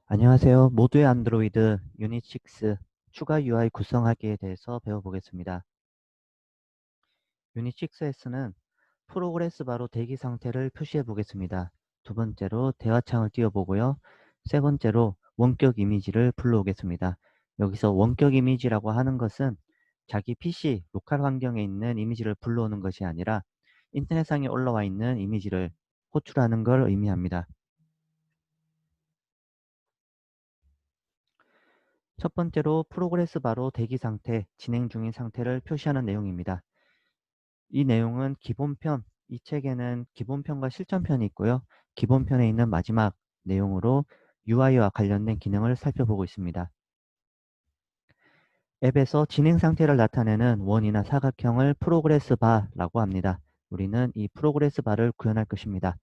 안녕하세요. 모두의 안드로이드 유닛 6 추가 UI 구성하기에 대해서 배워보겠습니다. 유닛 6에서는 프로그레스 바로 대기 상태를 표시해 보겠습니다. 두 번째로 대화창을 띄워보고요. 세 번째로 원격 이미지를 불러오겠습니다. 여기서 원격 이미지라고 하는 것은 자기 PC 로컬 환경에 있는 이미지를 불러오는 것이 아니라 인터넷상에 올라와 있는 이미지를 호출하는 걸 의미합니다. 첫 번째로 프로그레스 바로 대기 상태, 진행 중인 상태를 표시하는 내용입니다. 이 내용은 기본편, 이 책에는 기본편과 실전편이 있고요. 기본편에 있는 마지막 내용으로 UI와 관련된 기능을 살펴보고 있습니다. 앱에서 진행 상태를 나타내는 원이나 사각형을 프로그레스 바라고 합니다. 우리는 이 프로그레스 바를 구현할 것입니다.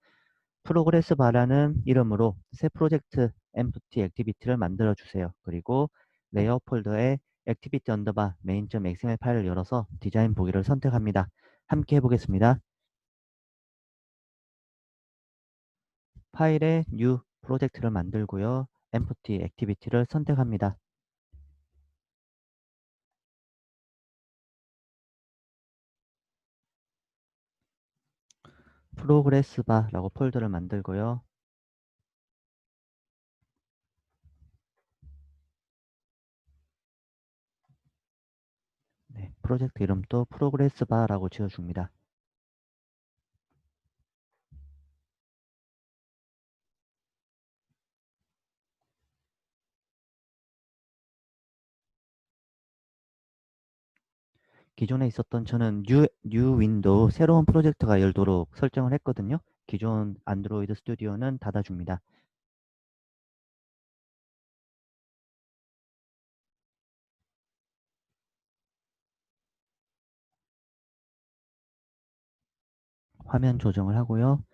프로그레스 바라는 이름으로 새 프로젝트 empty activity를 만들어 주세요. 그리고 레이어 폴더에 activity 언더바 main.xml 파일을 열어서 디자인 보기를 선택합니다. 함께 해보겠습니다. 파일에 new 프로젝트를 만들고요. empty activity를 선택합니다. 프로그레스 바라고 폴더를 만들고요. 네, 프로젝트 이름도 프로그레스 바라고 지어줍니다. 기존에 있었던 저는 new 윈도우 새로운 프로젝트가 열도록 설정을 했거든요. 기존 안드로이드 스튜디오는 닫아줍니다. 화면 조정을 하고요.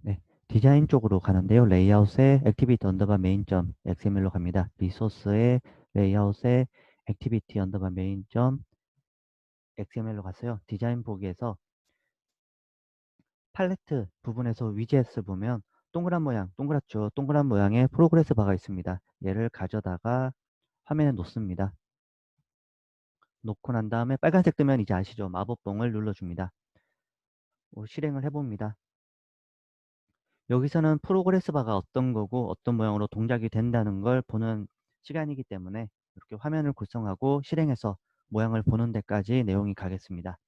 네, 디자인 쪽으로 가는데요. 레이아웃에 액티비티 언더바 메인.점 XML로 갑니다. 리소스에 레이아웃에 액티비티 언더바 메인.점 XML로 갔어요. 디자인 보기에서 팔레트 부분에서 위젯을 보면 동그란 모양, 동그랗죠. 동그란 모양의 프로그레스 바가 있습니다. 얘를 가져다가 화면에 놓습니다. 놓고 난 다음에 빨간색 뜨면 이제 아시죠? 마법봉을 눌러줍니다. 실행을 해봅니다. 여기서는 프로그레스 바가 어떤 거고 어떤 모양으로 동작이 된다는 걸 보는 시간이기 때문에 이렇게 화면을 구성하고 실행해서 모양을 보는 데까지 내용이 가겠습니다.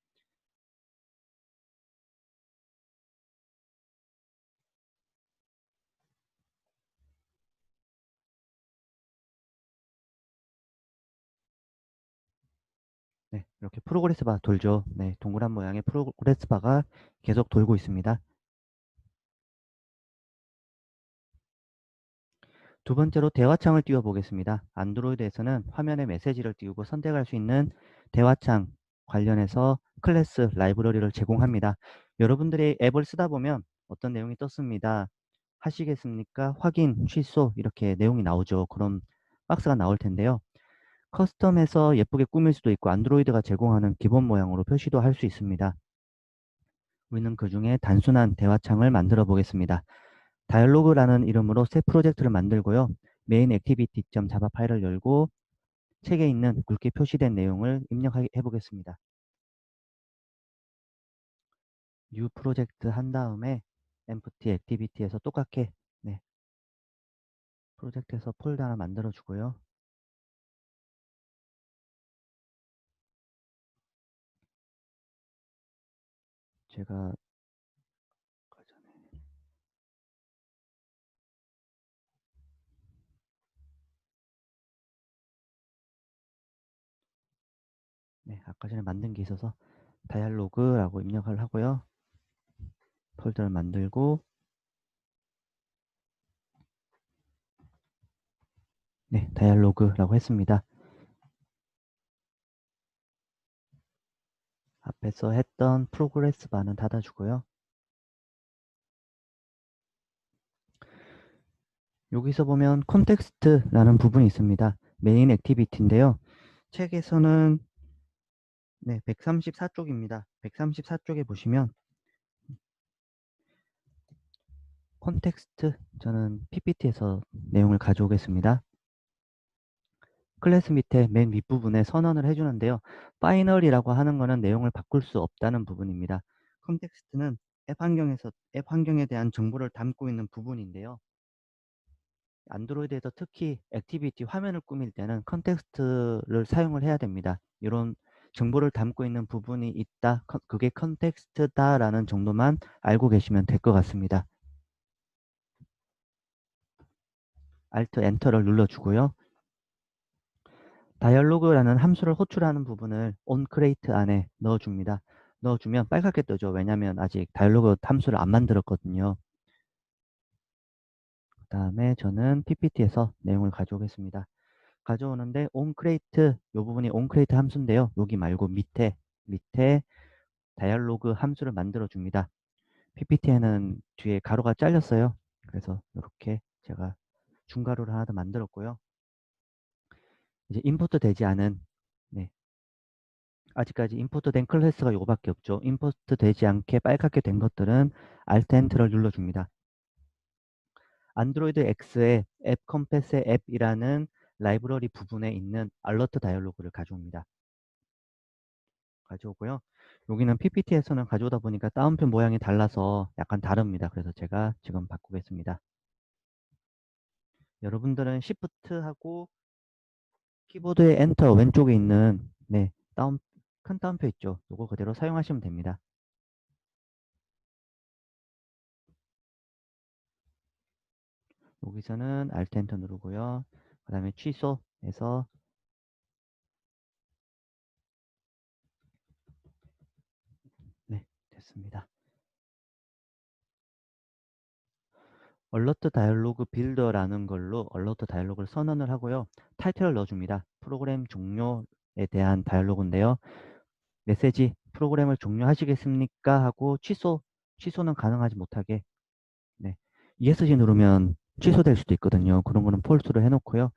네, 이렇게 프로그레스 바 돌죠. 네, 동그란 모양의 프로그레스 바가 계속 돌고 있습니다. 두 번째로 대화창을 띄워 보겠습니다. 안드로이드에서는 화면에 메시지를 띄우고 선택할 수 있는 대화창 관련해서 클래스 라이브러리를 제공합니다. 여러분들이 앱을 쓰다 보면 어떤 내용이 떴습니다. 하시겠습니까? 확인, 취소 이렇게 내용이 나오죠. 그럼 박스가 나올 텐데요. 커스텀해서 예쁘게 꾸밀 수도 있고 안드로이드가 제공하는 기본 모양으로 표시도 할 수 있습니다. 우리는 그 중에 단순한 대화창을 만들어 보겠습니다. 다이얼로그라는 이름으로 새 프로젝트를 만들고요. 메인 액티비티.자바 파일을 열고 책에 있는 굵게 표시된 내용을 입력해 보겠습니다. 뉴 프로젝트 한 다음에 empty activity에서 똑같게 네, 프로젝트에서 폴더 하나 만들어 주고요. 제가 아까 전에 아까 전에 만든 게 있어서 다이얼로그라고 입력을 하고요. 폴더를 만들고 네, 다이얼로그라고 했습니다. 앞에서 했던 프로그레스 바는 닫아주고요. 여기서 보면 콘텍스트라는 부분이 있습니다. 메인 액티비티인데요. 책에서는 134쪽입니다. 134쪽에 보시면 콘텍스트, 저는 PPT에서 내용을 가져오겠습니다. 클래스 밑에 맨 윗부분에 선언을 해주는데요. 파이널이라고 하는 거는 내용을 바꿀 수 없다는 부분입니다. 콘텍스트는 앱 환경에 대한 정보를 담고 있는 부분인데요. 안드로이드에서 특히 액티비티 화면을 꾸밀 때는 컨텍스트를 사용을 해야 됩니다. 이런 정보를 담고 있는 부분이 있다, 그게 컨텍스트다라는 정도만 알고 계시면 될 것 같습니다. Alt 엔터를 눌러주고요. 다이얼로그라는 함수를 호출하는 부분을 onCreate 안에 넣어줍니다. 넣어주면 빨갛게 뜨죠. 왜냐하면 아직 다이얼로그 함수를 안 만들었거든요. 그 다음에 저는 PPT에서 내용을 가져오겠습니다. 가져오는데 onCreate, 이 부분이 onCreate 함수인데요. 여기 말고 밑에 다이얼로그 함수를 만들어 줍니다. PPT에는 뒤에 가로가 잘렸어요. 그래서 이렇게 제가 중가로를 하나 더 만들었고요. 이제 임포트 되지 않은, 네, 아직까지 임포트 된 클래스가 요거밖에 없죠. 임포트 되지 않게 빨갛게 된 것들은 Alt 엔터를 눌러줍니다. 안드로이드 X의 앱 컴패스의 앱이라는 라이브러리 부분에 있는 알러트 다이얼로그를 가져옵니다. 가져오고요. 여기는 PPT에서는 가져오다 보니까 다운표 모양이 달라서 약간 다릅니다. 그래서 제가 지금 바꾸겠습니다. 여러분들은 Shift하고 키보드의 엔터 왼쪽에 있는, 네, 큰 다운표 있죠. 이거 그대로 사용하시면 됩니다. 여기서는 Alt 엔터 누르고요. 그 다음에 취소해서, 네, 됐습니다. 얼러트 다이얼로그 빌더라는 걸로 얼러트 다이얼로그를 선언을 하고요. 타이틀을 넣어줍니다. 프로그램 종료에 대한 다이얼로그인데요. 메시지 프로그램을 종료하시겠습니까? 하고 취소는 가능하지 못하게, 네, ESC 누르면 취소될 수도 있거든요. 그런 거는 폴스로 해놓고요.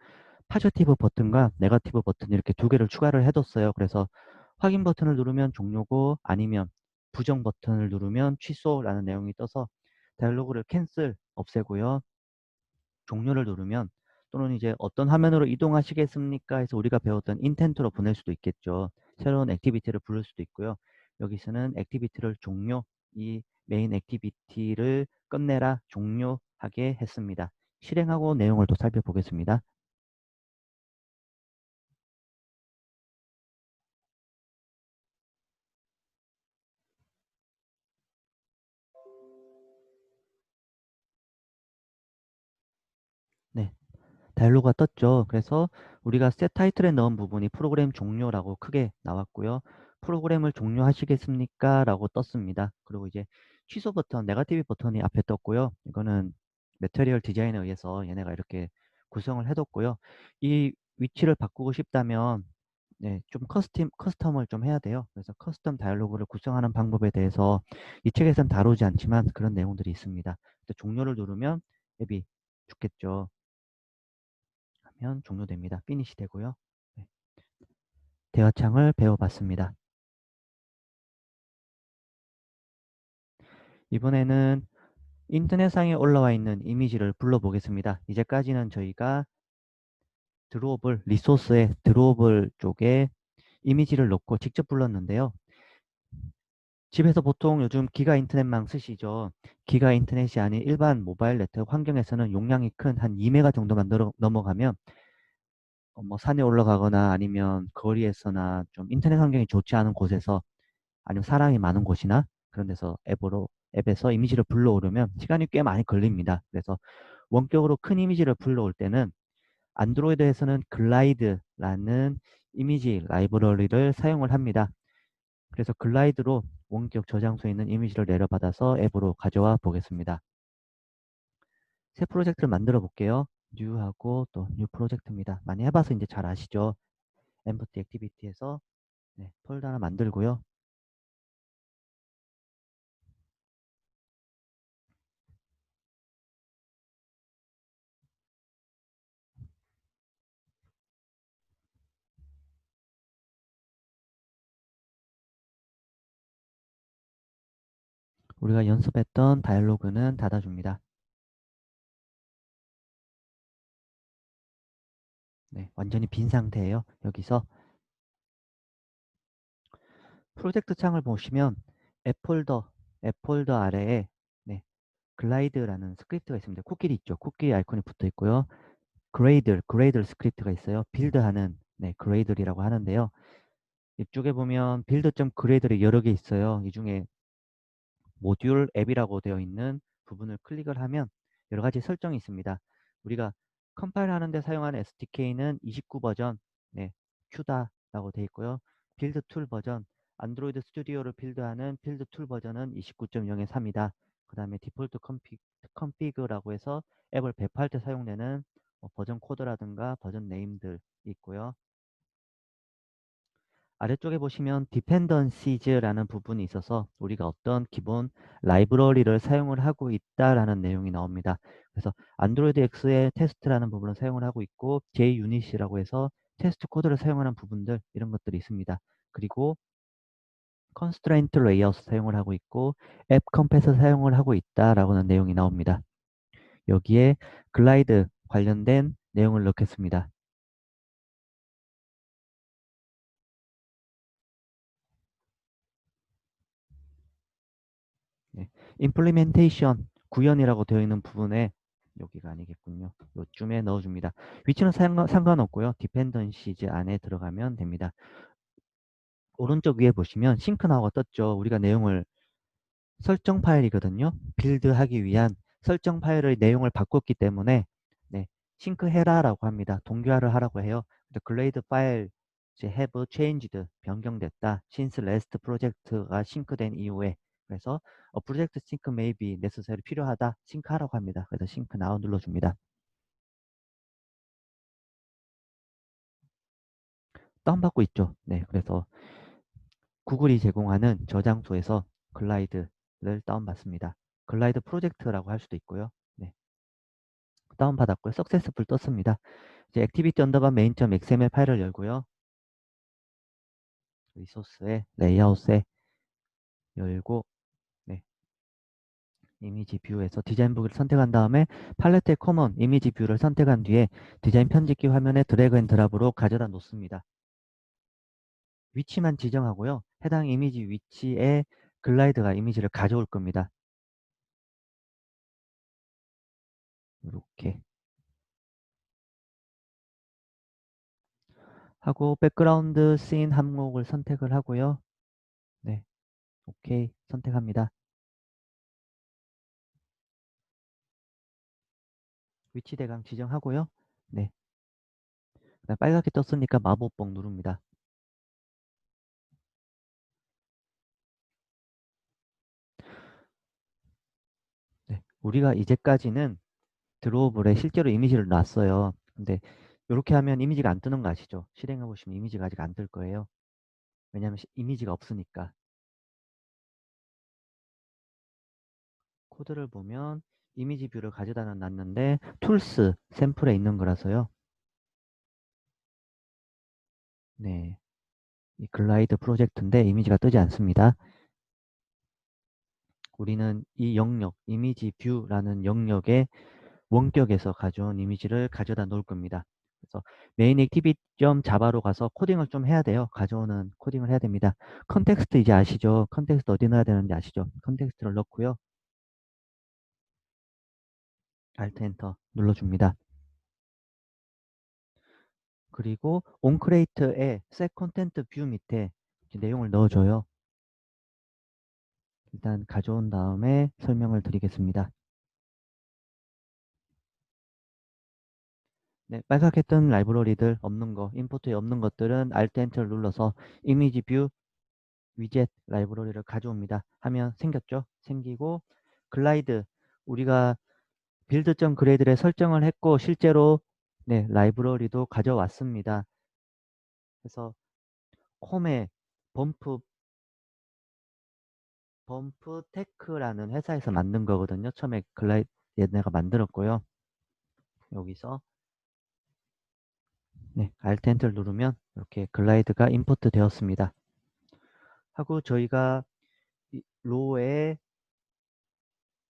파저티브 버튼과 네거티브 버튼 이렇게 두 개를 추가를 해뒀어요. 그래서 확인 버튼을 누르면 종료고 아니면 부정 버튼을 누르면 취소라는 내용이 떠서 다이얼로그를 캔슬 없애고요. 종료를 누르면 또는 이제 어떤 화면으로 이동하시겠습니까 해서 우리가 배웠던 인텐트로 보낼 수도 있겠죠. 새로운 액티비티를 부를 수도 있고요. 여기서는 액티비티를 종료, 이 메인 액티비티를 끝내라, 종료하게 했습니다. 실행하고 내용을 또 살펴보겠습니다. 네, 다이얼로그가 떴죠. 그래서 우리가 셋 타이틀에 넣은 부분이 프로그램 종료라고 크게 나왔고요. 프로그램을 종료하시겠습니까? 라고 떴습니다. 그리고 이제 취소 버튼, 네거티브 버튼이 앞에 떴고요. 이거는 매터리얼 디자인에 의해서 얘네가 이렇게 구성을 해뒀고요. 이 위치를 바꾸고 싶다면 네, 좀 커스텀을 좀 해야 돼요. 그래서 커스텀 다이얼로그를 구성하는 방법에 대해서 이 책에서는 다루지 않지만 그런 내용들이 있습니다. 종료를 누르면 앱이 죽겠죠. 하면 종료됩니다. 피니시 되고요. 네, 대화창을 배워봤습니다. 이번에는 인터넷상에 올라와 있는 이미지를 불러보겠습니다. 이제까지는 저희가 드로우블, 리소스의 드로우블 쪽에 이미지를 넣고 직접 불렀는데요. 집에서 보통 요즘 기가 인터넷망 쓰시죠. 기가 인터넷이 아닌 일반 모바일 네트워크 환경에서는 용량이 큰 한 2메가 정도만 넘어가면 뭐 산에 올라가거나 아니면 거리에서나 좀 인터넷 환경이 좋지 않은 곳에서 아니면 사람이 많은 곳이나 그런 데서 앱에서 이미지를 불러오려면 시간이 꽤 많이 걸립니다. 그래서 원격으로 큰 이미지를 불러올 때는 안드로이드에서는 글라이드라는 이미지 라이브러리를 사용을 합니다. 그래서 글라이드로 원격 저장소에 있는 이미지를 내려받아서 앱으로 가져와 보겠습니다. 새 프로젝트를 만들어 볼게요. 뉴하고 또 뉴 프로젝트입니다. 많이 해봐서 이제 잘 아시죠? 엠프티 액티비티에서 네, 폴더 하나 만들고요. 우리가 연습했던 다이얼로그는 닫아줍니다. 네, 완전히 빈 상태예요. 여기서 프로젝트 창을 보시면 앱 폴더 아래에 네, 글라이드라는 스크립트가 있습니다. 코끼리 있죠. 코끼리 아이콘이 붙어 있고요. 그레이들 스크립트가 있어요. 빌드하는 네, 그레이들이라고 하는데요. 이쪽에 보면 빌드.그레이들이 여러 개 있어요. 이 중에 모듈 앱이라고 되어 있는 부분을 클릭을 하면 여러 가지 설정이 있습니다. 우리가 컴파일 하는데 사용하는 SDK는 29 버전, 네, 큐다라고 되어 있고요. 빌드 툴 버전, 안드로이드 스튜디오를 빌드하는 빌드 툴 버전은 29.0의 3이다. 그 다음에 디폴트 컨피그라고 해서 앱을 배포할 때 사용되는 버전 코드라든가 버전 네임들 있고요. 아래쪽에 보시면 dependencies라는 부분이 있어서 우리가 어떤 기본 라이브러리를 사용을 하고 있다라는 내용이 나옵니다. 그래서 안드로이드 X의 테스트라는 부분을 사용을 하고 있고 JUnit이라고 해서 테스트 코드를 사용하는 부분들 이런 것들이 있습니다. 그리고 constraint layout 사용을 하고 있고 앱 컴패스 사용을 하고 있다라고는 내용이 나옵니다. 여기에 글라이드 관련된 내용을 넣겠습니다. 네. implementation 구현이라고 되어 있는 부분에 여기가 아니겠군요. 요쯤에 넣어줍니다. 위치는 상관없고요. dependencies 안에 들어가면 됩니다. 오른쪽 위에 보시면 싱크 나오가 떴죠. 우리가 내용을 설정 파일이거든요. 빌드하기 위한 설정 파일의 내용을 바꿨기 때문에 네, 싱크해라라고 합니다. 동기화를 하라고 해요. 글레이드 파일 이제 have changed 변경됐다. since last 프로젝트가 싱크된 이후에 그래서 프로젝트 싱크 may be necessary 필요하다. 싱크하라고 합니다. 그래서 싱크 now 눌러줍니다. 다운받고 있죠. 네, 그래서 구글이 제공하는 저장소에서 글라이드를 다운받습니다. 글라이드 프로젝트라고 할 수도 있고요. 네. 다운받았고요. 석세스풀 떴습니다. 이제 액티비티 언더바 메인.xml 파일을 열고요. 리소스에 레이아웃에 열고 네. 이미지 뷰에서 디자인 보기를 선택한 다음에 팔레트의 커먼 이미지 뷰를 선택한 뒤에 디자인 편집기 화면에 드래그 앤 드랍으로 가져다 놓습니다. 위치만 지정하고요. 해당 이미지 위치에 글라이드가 이미지를 가져올 겁니다. 이렇게 하고 백그라운드 씬 항목을 선택을 하고요. 네, 오케이 선택합니다. 위치 대강 지정하고요. 네, 그다음 빨갛게 떴으니까 마법봉 누릅니다. 네, 우리가 이제까지는 드로우볼에 실제로 이미지를 놨어요. 근데 이렇게 하면 이미지가 안 뜨는 거 아시죠? 실행해 보시면 이미지가 아직 안 뜰 거예요. 왜냐하면 이미지가 없으니까. 코드를 보면 이미지 뷰를 가져다 놨는데 툴스 샘플에 있는 거라서요. 네, 이 글라이드 프로젝트인데 이미지가 뜨지 않습니다. 우리는 이 영역, 이미지 뷰라는 영역의 원격에서 가져온 이미지를 가져다 놓을 겁니다. 그래서 메인 액티비티.자바로 가서 코딩을 좀 해야 돼요. 가져오는 코딩을 해야 됩니다. 컨텍스트 이제 아시죠? 컨텍스트 어디 넣어야 되는지 아시죠? 컨텍스트를 넣고요. Alt 엔터 눌러줍니다. 그리고 온크레이트의 set content view 밑에 내용을 넣어줘요. 일단 가져온 다음에 설명을 드리겠습니다. 네, 빨갛게 뜬 라이브러리들 없는 거, 임포트에 없는 것들은 Alt 엔터를 눌러서 이미지 뷰 위젯 라이브러리를 가져옵니다. 하면 생겼죠? 생기고 글라이드 우리가 빌드.그레이드에 설정을 했고 실제로 네, 라이브러리도 가져왔습니다. 그래서 홈에 범프 테크라는 회사에서 만든 거거든요. 처음에 글라이드 얘네가 만들었고요. 여기서 네, Alt 엔터를 누르면 이렇게 글라이드가 임포트 되었습니다. 하고 저희가 로에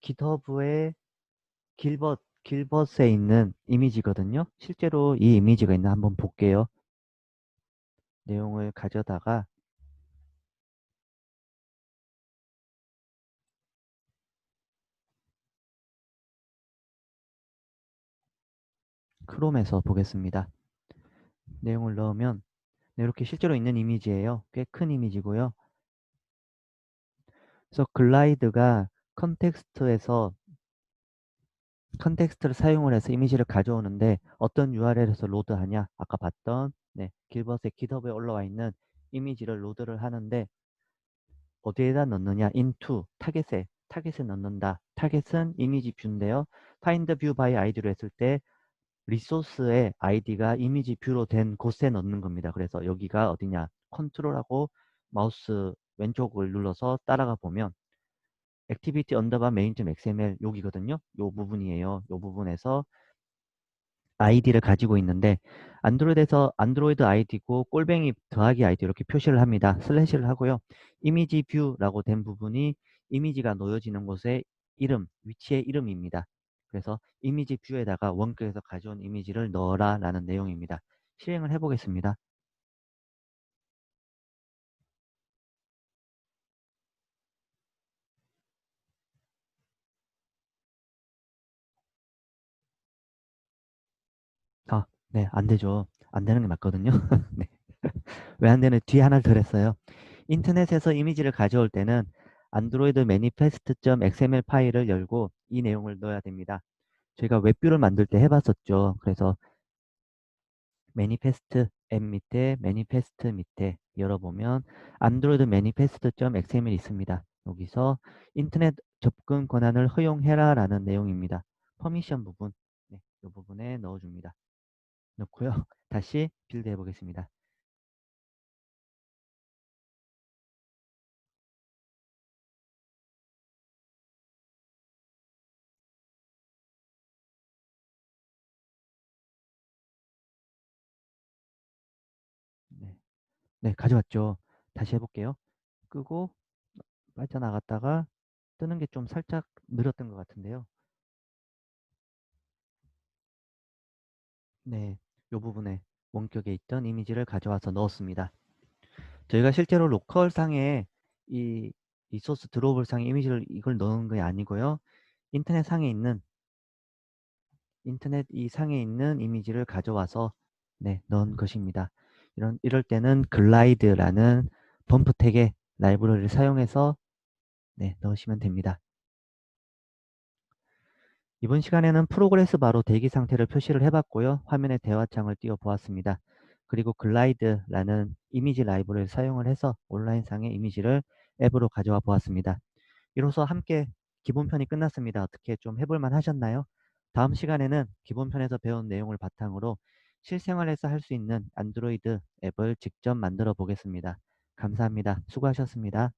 GitHub에 길벗 길벗에 있는 이미지거든요. 실제로 이 이미지가 있나 한번 볼게요. 내용을 가져다가 크롬에서 보겠습니다. 내용을 넣으면 네, 이렇게 실제로 있는 이미지예요. 꽤 큰 이미지고요. 그래서 글라이드가 컨텍스트에서 컨텍스트를 사용을 해서 이미지를 가져오는데 어떤 URL에서 로드하냐? 아까 봤던 길벗의 GitHub에 올라와 있는 이미지를 로드를 하는데 어디에다 넣느냐? into 타겟에 넣는다. 타겟은 이미지 뷰인데요. find view by id로 했을 때 리소스의 아이디가 이미지 뷰로 된 곳에 넣는 겁니다. 그래서 여기가 어디냐? 컨트롤하고 마우스 왼쪽을 눌러서 따라가 보면 activity underbar main.xml 여기거든요. 요 부분이에요. 요 부분에서 아이디를 가지고 있는데 안드로이드에서 안드로이드 아이디고 꼴뱅이 더하기 아이디 이렇게 표시를 합니다. 슬래시를 하고요. 이미지 뷰라고 된 부분이 이미지가 놓여지는 곳의 이름, 위치의 이름입니다. 그래서 이미지 뷰에다가 원격에서 가져온 이미지를 넣어라 라는 내용입니다. 실행을 해보겠습니다. 네, 안 되죠. 안 되는 게 맞거든요. 네. 왜 안 되는 뒤에 하나를 더 했어요. 인터넷에서 이미지를 가져올 때는 안드로이드 manifest.xml 파일을 열고 이 내용을 넣어야 됩니다. 저희가 웹뷰를 만들 때 해봤었죠. 그래서 manifest 앱 밑에 manifest 밑에 열어보면 안드로이드 manifest.xml 있습니다. 여기서 인터넷 접근 권한을 허용해라 라는 내용입니다. 퍼미션 부분, 이 부분에 넣어줍니다. 넣고요. 다시 빌드 해보겠습니다. 네, 네, 가져왔죠. 다시 해볼게요. 끄고 빠져나갔다가 뜨는 게 좀 살짝 느렸던 것 같은데요. 네, 이 부분에 원격에 있던 이미지를 가져와서 넣었습니다. 저희가 실제로 로컬 상에 이 리소스 드로블 상에 이미지를 이걸 넣은 게 아니고요. 인터넷 상에 있는 인터넷 이 상에 있는 이미지를 가져와서 넣은 것입니다. 이럴 때는 글라이드라는 범프 태그의 라이브러리를 사용해서 넣으시면 됩니다. 이번 시간에는 프로그레스 바로 대기 상태를 표시를 해봤고요. 화면에 대화창을 띄워 보았습니다. 그리고 글라이드라는 이미지 라이브러리를 사용을 해서 온라인상의 이미지를 앱으로 가져와 보았습니다. 이로써 함께 기본편이 끝났습니다. 어떻게 좀 해볼만 하셨나요? 다음 시간에는 기본편에서 배운 내용을 바탕으로 실생활에서 할 수 있는 안드로이드 앱을 직접 만들어 보겠습니다. 감사합니다. 수고하셨습니다.